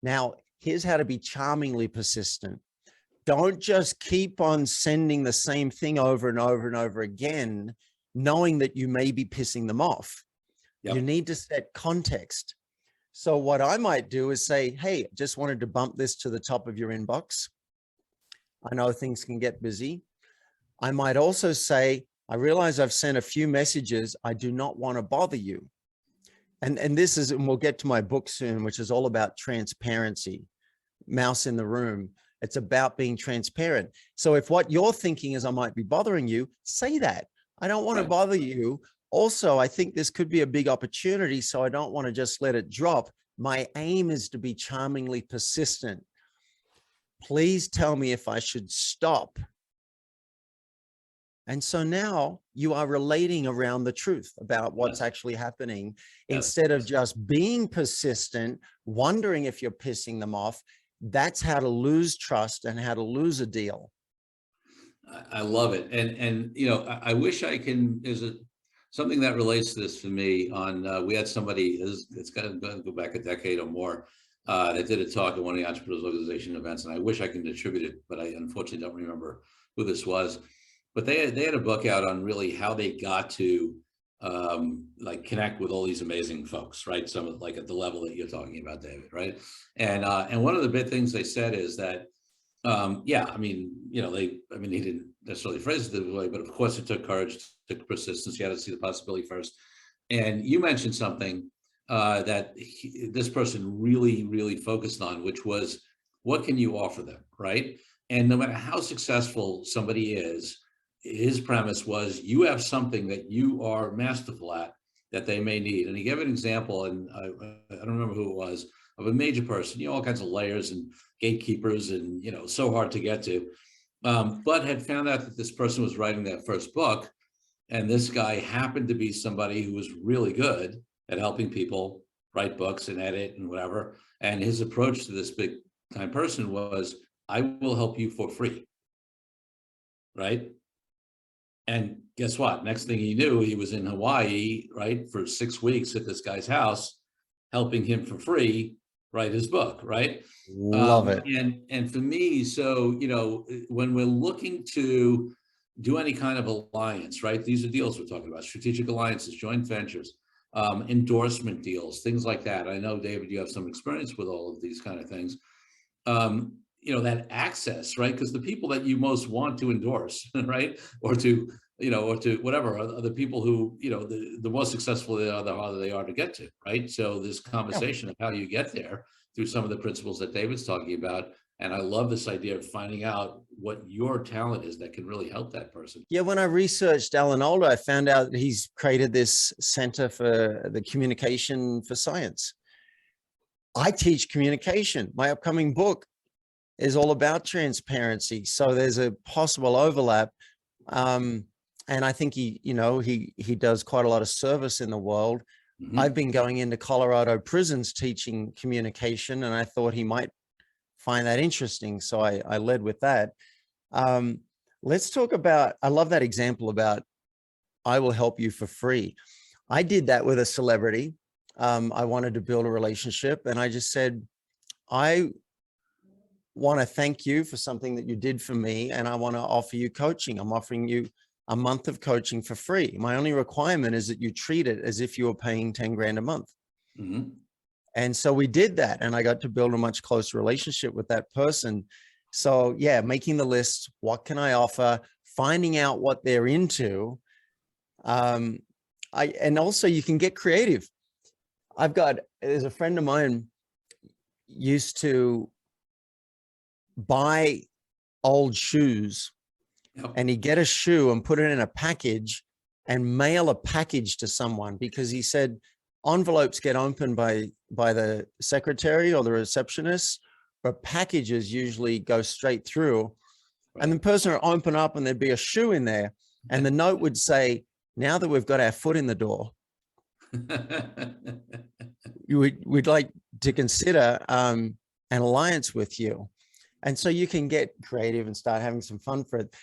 Now, here's how to be charmingly persistent. Don't just keep on sending the same thing over and over and over again, knowing that you may be pissing them off. Yep. You need to set context. So what I might do is say, hey, just wanted to bump this to the top of your inbox. I know things can get busy. I might also say, I realize I've sent a few messages. I do not want to bother you. And this is, and we'll get to my book soon, which is all about transparency, mouse in the room. It's about being transparent. So if what you're thinking is I might be bothering you, say that. I don't want to bother you. Also, I think this could be a big opportunity, so I don't want to just let it drop. My aim is to be charmingly persistent. Please tell me if I should stop. And so now you are relating around the truth about what's actually happening, instead of just being persistent, wondering if you're pissing them off. That's how to lose trust and how to lose a deal. I love it. And you know, I wish I can, there's something that relates to this for me on, we had somebody, it's going to go back a decade or more, that did a talk at one of the Entrepreneurs Organization events, and I wish I can attribute it, but I unfortunately don't remember who this was. But they had a book out on really how they got to like connect with all these amazing folks, right? Some of like at the level that you're talking about, David, right? And one of the big things they said is that, yeah, I mean, you know, he didn't necessarily phrase it this way, but of course it took courage, took persistence. You had to see the possibility first. And you mentioned something that this person really, really focused on, which was, what can you offer them, right? And no matter how successful somebody is, his premise was, you have something that you are masterful at that they may need. And he gave an example, and I don't remember who it was, of a major person, you know, all kinds of layers and gatekeepers and, you know, so hard to get to, but had found out that this person was writing that first book. And this guy happened to be somebody who was really good at helping people write books and edit and whatever. And his approach to this big time person was, I will help you for free, right? And guess what? Next thing he knew, he was in Hawaii, right, for 6 weeks at this guy's house, helping him for free write his book, right? Love it. And for me, so, you know, when we're looking to do any kind of alliance, right? These are deals we're talking about, strategic alliances, joint ventures, endorsement deals, things like that. I know, David, you have some experience with all of these kind of things. You know, that access, right? Because the people that you most want to endorse, right? Or to, you know, or to whatever, are the people who, you know, the more successful they are, the harder they are to get to, right? So this conversation of how you get there through some of the principles that David's talking about. And I love this idea of finding out what your talent is that can really help that person. Yeah, when I researched Alan Alda, I found out that he's created this Center for the Communication for Science. I teach communication. My upcoming book is all about transparency. So there's a possible overlap. And I think he does quite a lot of service in the world. Mm-hmm. I've been going into Colorado prisons teaching communication, and I thought he might find that interesting. So I led with that. Let's talk about, I love that example about, I will help you for free. I did that with a celebrity. I wanted to build a relationship, and I just said, I want to thank you for something that you did for me, and I want to offer you coaching. I'm offering you a month of coaching for free. My only requirement is that you treat it as if you were paying 10 grand a month. Mm-hmm. And so we did that, and I got to build a much closer relationship with that person. So yeah, making the list, what can I offer, finding out what they're into. And also you can get creative. There's a friend of mine used to buy old shoes, and he'd get a shoe and put it in a package and mail a package to someone, because he said envelopes get opened by the secretary or the receptionist, but packages usually go straight through. Right. And the person would open up and there'd be a shoe in there, and the note would say, now that we've got our foot in the door, we'd like to consider an alliance with you. And so you can get creative and start having some fun for it.